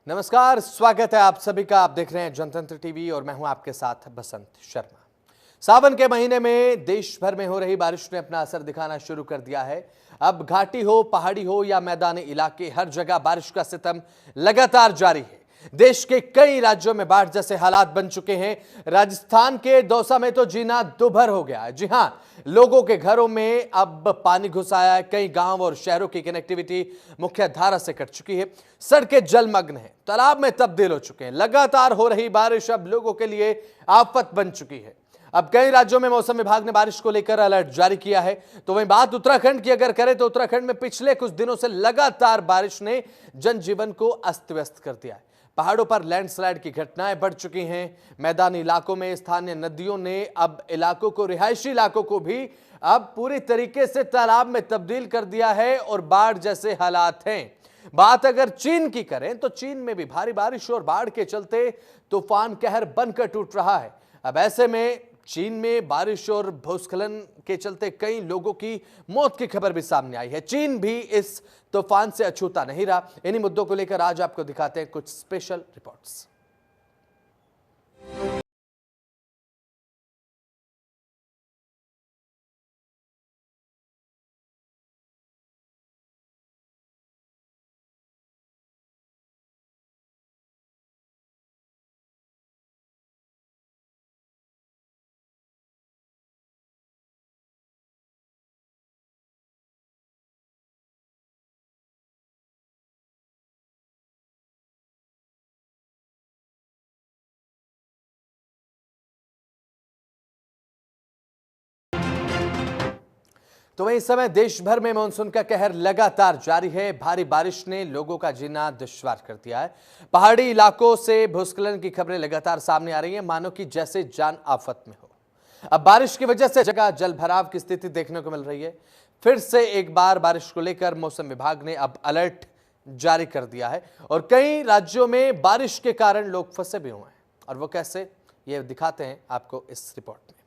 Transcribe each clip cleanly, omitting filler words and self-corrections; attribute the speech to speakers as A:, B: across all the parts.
A: नमस्कार, स्वागत है आप सभी का। आप देख रहे हैं जनतंत्र टीवी और मैं हूं आपके साथ बसंत शर्मा। सावन के महीने में देश भर में हो रही बारिश ने अपना असर दिखाना शुरू कर दिया है। अब घाटी हो, पहाड़ी हो या मैदानी इलाके, हर जगह बारिश का सितम लगातार जारी है। देश के कई राज्यों में बाढ़ जैसे हालात बन चुके हैं। राजस्थान के दौसा में तो जीना दुभर हो गया है। जी हां, लोगों के घरों में अब पानी घुस आया है। कई गांव और शहरों की कनेक्टिविटी मुख्य धारा से कट चुकी है। सड़कें जलमग्न हैं, तालाब में तब्दील हो चुके हैं। लगातार हो रही बारिश अब लोगों के लिए आफत बन चुकी है। अब कई राज्यों में मौसम विभाग ने बारिश को लेकर अलर्ट जारी किया है। तो वहीं बात उत्तराखंड की अगर करें तो उत्तराखंड में पिछले कुछ दिनों से लगातार बारिश ने जनजीवन को अस्त व्यस्त कर दिया है। पहाड़ों पर लैंडस्लाइड की घटनाएं बढ़ चुकी हैं। मैदानी इलाकों में स्थानीय नदियों ने अब इलाकों को, रिहायशी इलाकों को भी अब पूरी तरीके से तालाब में तब्दील कर दिया है और बाढ़ जैसे हालात हैं। बात अगर चीन की करें तो चीन में भी भारी बारिश और बाढ़ के चलते तूफान कहर बनकर टूट रहा है। अब ऐसे में चीन में बारिश और भूस्खलन के चलते कई लोगों की मौत की खबर भी सामने आई है। चीन भी इस तूफान से अछूता नहीं रहा। इन्हीं मुद्दों को लेकर आज आपको दिखाते हैं कुछ स्पेशल रिपोर्ट्स। तो वहीं इस समय देश भर में मानसून का कहर लगातार जारी है। भारी बारिश ने लोगों का जीना दुश्वार कर दिया है। पहाड़ी इलाकों से भूस्खलन की खबरें लगातार सामने आ रही हैं, मानो कि जैसे जान आफत में हो। अब बारिश की वजह से जगह जल भराव की स्थिति देखने को मिल रही है। फिर से एक बार बारिश को लेकर मौसम विभाग ने अब अलर्ट जारी कर दिया है और कई राज्यों में बारिश के कारण लोग फंसे भी हुए हैं। और वो कैसे, ये दिखाते हैं आपको इस रिपोर्ट में।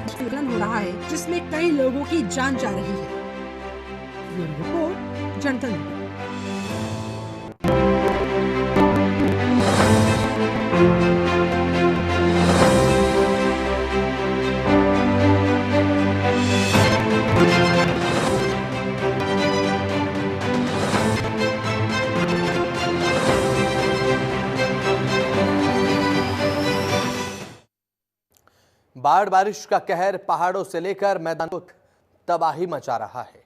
B: भूस्खलन हो रहा है जिसमें कई लोगों की जान जा रही है। ये रिपोर्ट जनतंत्र।
A: बाढ़ बारिश का कहर पहाड़ों से लेकर मैदानों तक तबाही मचा रहा है।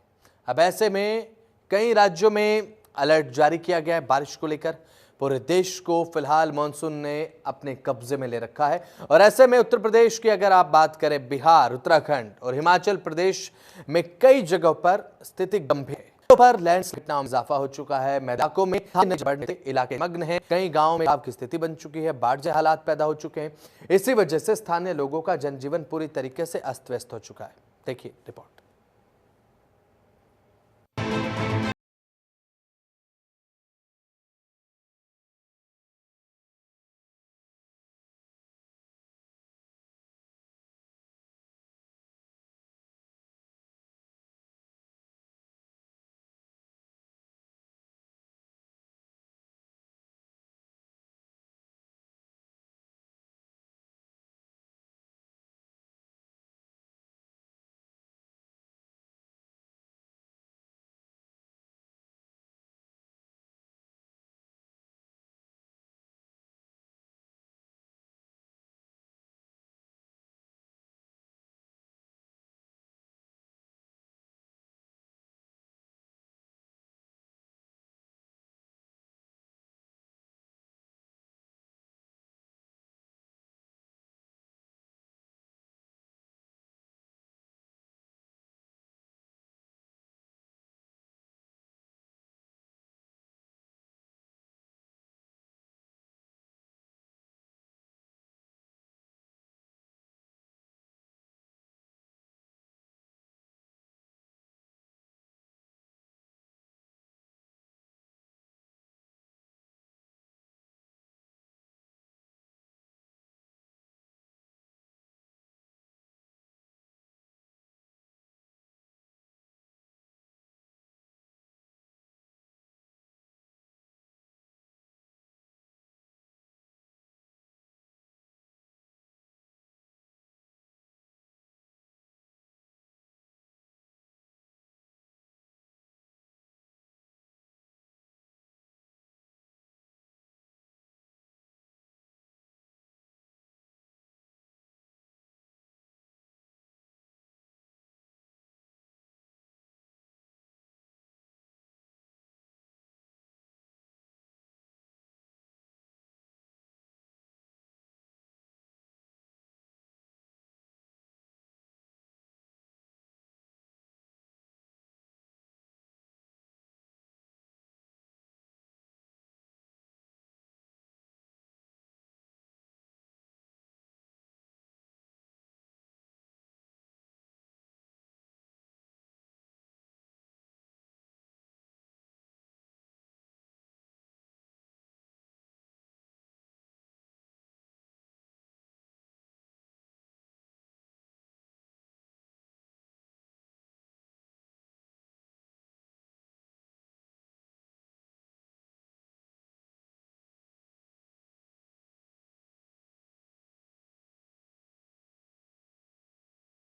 A: अब ऐसे में कई राज्यों में अलर्ट जारी किया गया है। बारिश को लेकर पूरे देश को फिलहाल मानसून ने अपने कब्जे में ले रखा है और ऐसे में उत्तर प्रदेश की अगर आप बात करें, बिहार, उत्तराखंड और हिमाचल प्रदेश में कई जगहों पर स्थिति गंभीर है। पर लैंडस्लाइड में इजाफा हो चुका है। मैदानों में बढ़ने से इलाके मग्न हैं। कई गांवों में बाढ़ की स्थिति बन चुकी है। बाढ़ जैसे हालात पैदा हो चुके हैं। इसी वजह से स्थानीय लोगों का जनजीवन पूरी तरीके से अस्त व्यस्त हो चुका है। देखिए रिपोर्ट।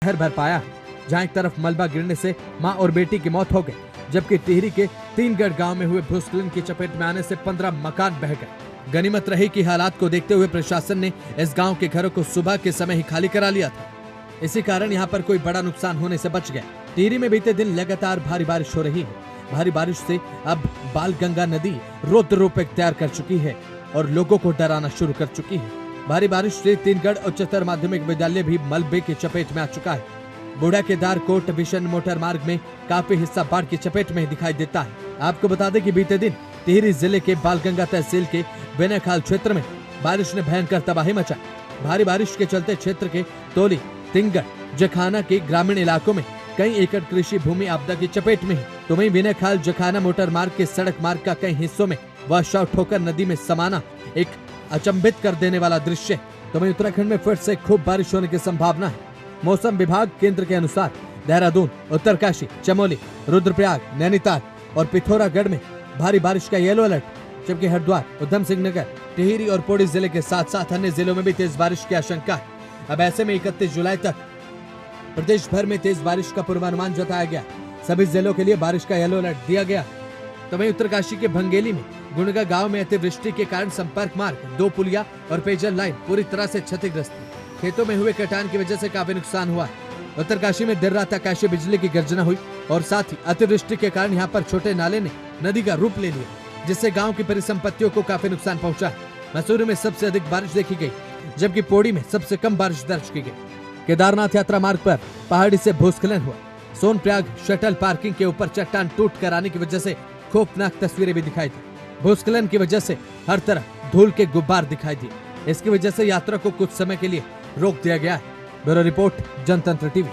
C: कहर भर पाया, जहां एक तरफ मलबा गिरने से मां और बेटी की मौत हो गई, जबकि टिहरी के तीनगढ़ गांव में हुए भूस्खलन की चपेट में आने से 15 मकान बह गए। गनीमत रही कि हालात को देखते हुए प्रशासन ने इस गांव के घरों को सुबह के समय ही खाली करा लिया था। इसी कारण यहां पर कोई बड़ा नुकसान होने से बच गया। टिहरी में बीते दिन लगातार भारी बारिश हो रही है। भारी बारिश से अब बालगंगा नदी रौद्र रूप इख्तियार कर चुकी है और लोगों को डराना शुरू कर चुकी है। भारी बारिश से तीनगढ़ उच्चतर माध्यमिक विद्यालय भी मलबे की चपेट में आ चुका है। बूढ़ा केदार कोट विशन मोटर मार्ग में काफी हिस्सा बाढ़ की चपेट में दिखाई देता है। आपको बता दें कि बीते दिन टिहरी जिले के बालगंगा तहसील के बिनेखाल क्षेत्र में बारिश ने भयंकर तबाही मचाई। भारी बारिश के चलते क्षेत्र के तोली, तिंगड़, जखाना के ग्रामीण इलाकों में कई एकड़ कृषि भूमि आपदा की चपेट में है। तो वहीं बिनेखाल जखाना मोटर मार्ग के सड़क मार्ग का कई हिस्सों में वह शव ठोकर नदी में समाना एक अचंभित कर देने वाला दृश्य। तो वहीं उत्तराखंड में फिर से खूब बारिश होने की संभावना है। मौसम विभाग केंद्र के अनुसार देहरादून, उत्तरकाशी, चमोली, रुद्रप्रयाग, नैनीताल और पिथौरागढ़ में भारी बारिश का येलो अलर्ट, जबकि हरिद्वार, उधम सिंह नगर, टिहरी और पौड़ी जिले के साथ साथ अन्य जिलों में भी तेज बारिश की आशंका है। अब ऐसे में 31 जुलाई तक प्रदेश भर में तेज बारिश का पूर्वानुमान जताया गया। सभी जिलों के लिए बारिश का येलो अलर्ट दिया गया। तो वहीं उत्तरकाशी के भंगेली में गुणगा गांव में अतिवृष्टि के कारण संपर्क मार्ग, 2 पुलिया और पेयजल लाइन पूरी तरह से क्षतिग्रस्त है। खेतों में हुए कटान की वजह से काफी नुकसान हुआ है। उत्तरकाशी में देर रात आकाशीय बिजली की गर्जना हुई और साथ ही अतिवृष्टि के कारण यहाँ पर छोटे नाले ने नदी का रूप ले लिया, जिससे गांव की परिसंपत्तियों को काफी नुकसान पहुंचा है। मसूरी में सबसे अधिक बारिश देखी गई, जबकि पौड़ी में सबसे कम बारिश दर्ज की गई। केदारनाथ यात्रा मार्ग पर पहाड़ी से भूस्खलन हुआ। सोनप्रयाग शटल पार्किंग के ऊपर चट्टान टूट कर आने की वजह से खौफनाक तस्वीरें भी दिखाई दी। भूस्खलन की वजह से हर तरफ धूल के गुब्बार दिखाई दिए। इसकी वजह से यात्रा को कुछ समय के लिए रोक दिया गया है। ब्यूरो रिपोर्ट, जनतंत्र टीवी।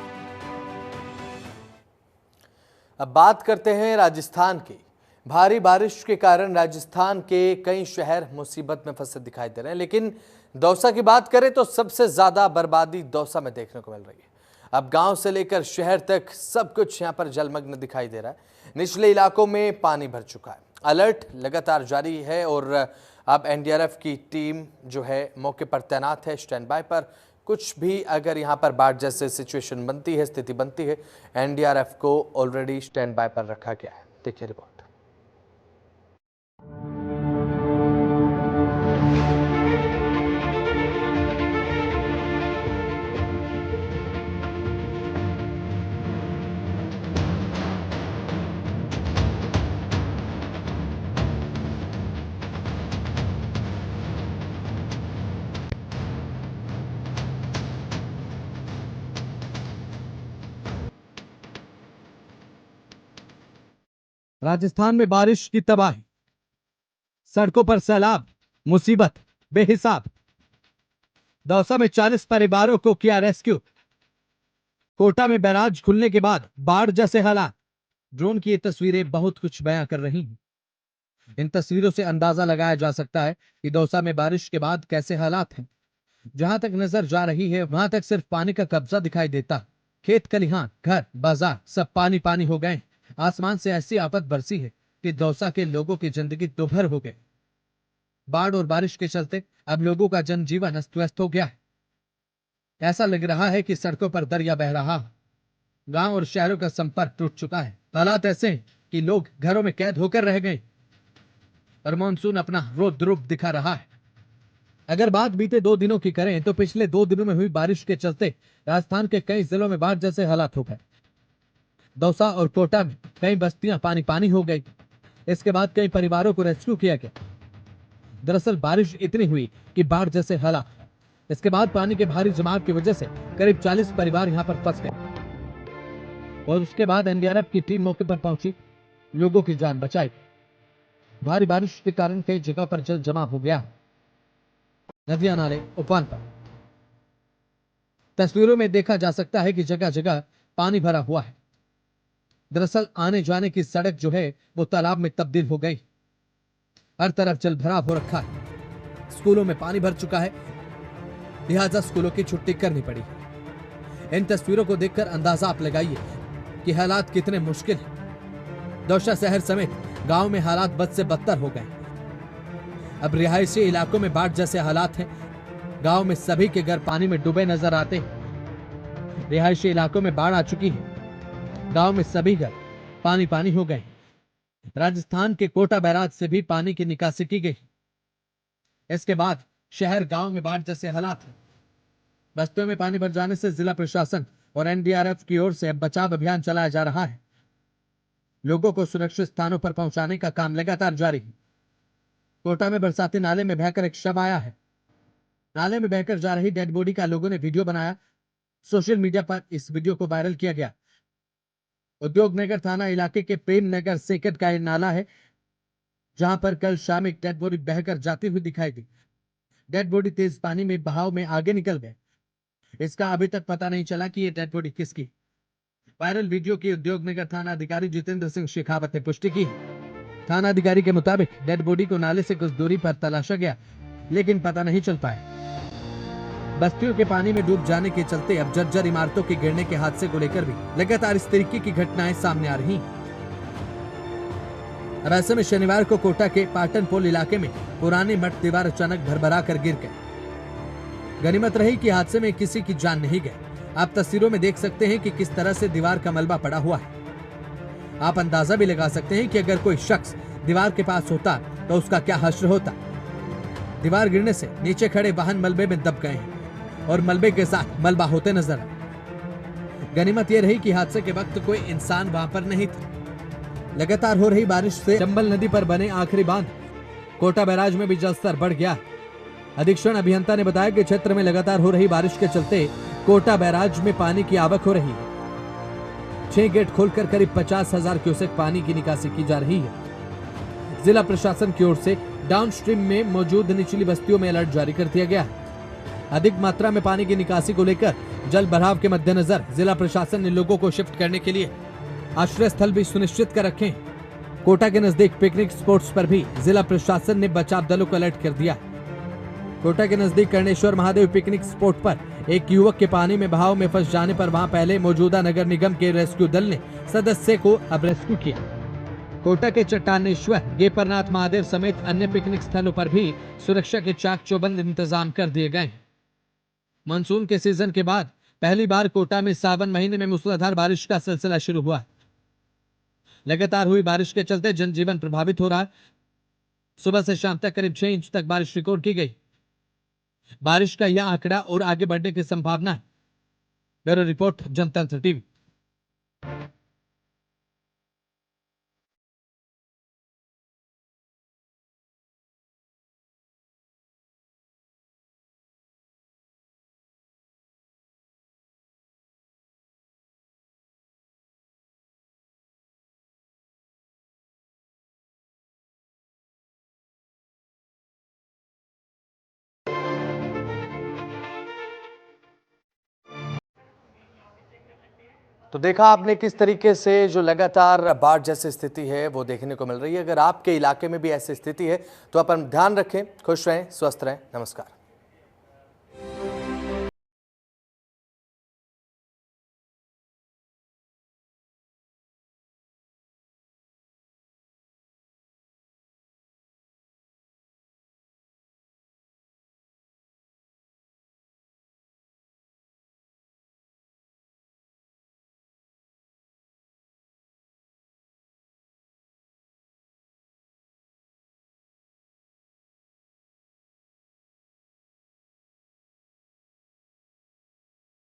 A: अब बात करते हैं राजस्थान की। भारी बारिश के कारण राजस्थान के कई शहर मुसीबत में फंसे दिखाई दे रहे हैं, लेकिन दौसा की बात करें तो सबसे ज्यादा बर्बादी दौसा में देखने को मिल रही है। अब गांव से लेकर शहर तक सब कुछ यहां पर जलमग्न दिखाई दे रहा है। निचले इलाकों में पानी भर चुका है। अलर्ट लगातार जारी है और अब एनडीआरएफ की टीम जो है मौके पर तैनात है, स्टैंड बाय पर। कुछ भी अगर यहां पर बाढ़ जैसे सिचुएशन बनती है, स्थिति बनती है, एनडीआरएफ को ऑलरेडी स्टैंड बाय पर रखा गया है। देखिए रिपोर्ट।
C: राजस्थान में बारिश की तबाही, सड़कों पर सैलाब, मुसीबत बेहिसाब। दौसा में 40 परिवारों को किया रेस्क्यू। कोटा में बैराज खुलने के बाद बाढ़ जैसे हालात। ड्रोन की ये तस्वीरें बहुत कुछ बयां कर रही हैं। इन तस्वीरों से अंदाजा लगाया जा सकता है कि दौसा में बारिश के बाद कैसे हालात हैं। जहां तक नजर जा रही है वहां तक सिर्फ पानी का कब्जा दिखाई देता। खेत खलिहान, घर, बाजार सब पानी पानी हो गए। आसमान से ऐसी आफत बरसी है कि दौसा के लोगों की जिंदगी दोभर हो गई। बाढ़ और बारिश के चलते अब लोगों का जनजीवन अस्त व्यस्त हो गया है। ऐसा लग रहा है कि सड़कों पर दरिया बह रहा है। गांव और शहरों का संपर्क टूट चुका है। हालात ऐसे हैं कि लोग घरों में कैद होकर रह गए और मानसून अपना रौद्र रूप दिखा रहा है। अगर बात बीते 2 दिनों की करें तो पिछले 2 दिनों में हुई बारिश के चलते राजस्थान के कई जिलों में बाढ़ जैसे हालात हो गए। दौसा और कोटा में कई बस्तियां पानी पानी हो गई। इसके बाद कई परिवारों को रेस्क्यू किया गया। दरअसल बारिश इतनी हुई कि बाढ़ जैसे हालात। इसके बाद पानी के भारी जमाव की वजह से करीब 40 परिवार यहां पर फंस गए और उसके बाद एनडीआरएफ की टीम मौके पर पहुंची, लोगों की जान बचाई। भारी बारिश के कारण कई जगह पर जल जमाव हो गया। नदियां नाले उफान पर। तस्वीरों में देखा जा सकता है कि जगह जगह पानी भरा हुआ है। दरअसल आने जाने की सड़क जो है वो तालाब में तब्दील हो गई। हर तरफ जल भराव हो रखा है। स्कूलों में पानी भर चुका है, लिहाजा स्कूलों की छुट्टी करनी पड़ी। इन तस्वीरों को देखकर अंदाजा आप लगाइए कि हालात कितने मुश्किल हैं। दौसा शहर समेत गांव में हालात बद से बदतर हो गए। अब रिहायशी इलाकों में बाढ़ जैसे हालात हैं। गांव में सभी के घर पानी में डूबे नजर आते हैं। रिहायशी इलाकों में बाढ़ आ चुकी है। गांव में सभी घर पानी पानी हो गए। राजस्थान के कोटा बैराज से भी पानी की निकासी की गई। इसके बाद शहर गांव में बाढ़ जैसे हालात हैं। बस्तियों में पानी भर जाने से जिला प्रशासन और एनडीआरएफ की ओर से बचाव अभियान चलाया जा रहा है। लोगों को सुरक्षित स्थानों पर पहुंचाने का काम लगातार जारी है। कोटा में बरसाती नाले में बहकर एक शव आया है। नाले में बहकर जा रही डेड बॉडी का लोगों ने वीडियो बनाया। सोशल मीडिया पर इस वीडियो को वायरल किया गया। उद्योग नगर थाना इलाके के प्रेम नगर सेकट का यह नाला है, जहां पर कल शाम एक डेड बॉडी बहकर जाती हुई दिखाई दी। डेड बॉडी तेज पानी में बहाव में आगे निकल गए। इसका अभी तक पता नहीं चला कि यह डेड बॉडी किसकी। वायरल वीडियो की उद्योग नगर थाना अधिकारी जितेंद्र सिंह शेखावत ने पुष्टि की। थाना अधिकारी के मुताबिक डेड बॉडी को नाले से कुछ दूरी पर तलाशा गया, लेकिन पता नहीं चल पाया। बस्तियों के पानी में डूब जाने के चलते अब जर्जर इमारतों के गिरने के हादसे को लेकर भी लगातार इस तरीके की घटनाएं सामने आ रही हैं। अब ऐसे में शनिवार को कोटा के पाटन पोल इलाके में पुरानी मठ दीवार अचानक भरभरा कर गिर गई। गनीमत रही कि हादसे में किसी की जान नहीं गई। आप तस्वीरों में देख सकते हैं कि किस तरह से दीवार का मलबा पड़ा हुआ है। आप अंदाजा भी लगा सकते हैं कि अगर कोई शख्स दीवार के पास होता तो उसका क्या हश्र होता। दीवार गिरने से नीचे खड़े वाहन मलबे में दब गए हैं और मलबे के साथ मलबा होते नजर आए। गनीमत यह रही कि हादसे के वक्त कोई इंसान वहां पर नहीं था। लगातार हो रही बारिश से चंबल नदी पर बने आखिरी बांध कोटा बैराज में भी जलस्तर बढ़ गया। अधीक्षण अभियंता ने बताया कि क्षेत्र में लगातार हो रही बारिश के चलते कोटा बैराज में पानी की आवक हो रही है। 6 गेट खोलकर करीब 50,000 क्यूसेक पानी की निकासी की जा रही है। जिला प्रशासन की ओर से डाउनस्ट्रीम में मौजूद निचली बस्तियों में अलर्ट जारी कर दिया गया है। अधिक मात्रा में पानी की निकासी को लेकर जल भराव के मद्देनजर जिला प्रशासन ने लोगों को शिफ्ट करने के लिए आश्रय स्थल भी सुनिश्चित कर रखे हैं। कोटा के नजदीक पिकनिक स्पॉट्स पर भी जिला प्रशासन ने बचाव दलों को अलर्ट कर दिया। कोटा के नजदीक कर्णेश्वर महादेव पिकनिक स्पॉट पर एक युवक के पानी में बहाव में फंस जाने पर वहां पहले मौजूदा नगर निगम के रेस्क्यू दल ने सदस्य को अब रेस्क्यू किया। कोटा के चट्टानेश्वर गेपरनाथ महादेव समेत अन्य पिकनिक स्थलों पर भी सुरक्षा के चाक चौबंद इंतजाम कर दिए गए। मानसून के सीजन के बाद पहली बार कोटा में सावन महीने में मूसलाधार बारिश का सिलसिला शुरू हुआ। लगातार हुई बारिश के चलते जनजीवन प्रभावित हो रहा है। सुबह से शाम तक करीब 6 इंच तक बारिश रिकॉर्ड की गई। बारिश का यह आंकड़ा और आगे बढ़ने की संभावना है। ब्यूरो रिपोर्ट, जनतंत्र टीवी।
A: तो देखा आपने किस तरीके से जो लगातार बाढ़ जैसी स्थिति है वो देखने को मिल रही है। अगर आपके इलाके में भी ऐसी स्थिति है तो अपन ध्यान रखें, खुश रहें, स्वस्थ रहें। नमस्कार।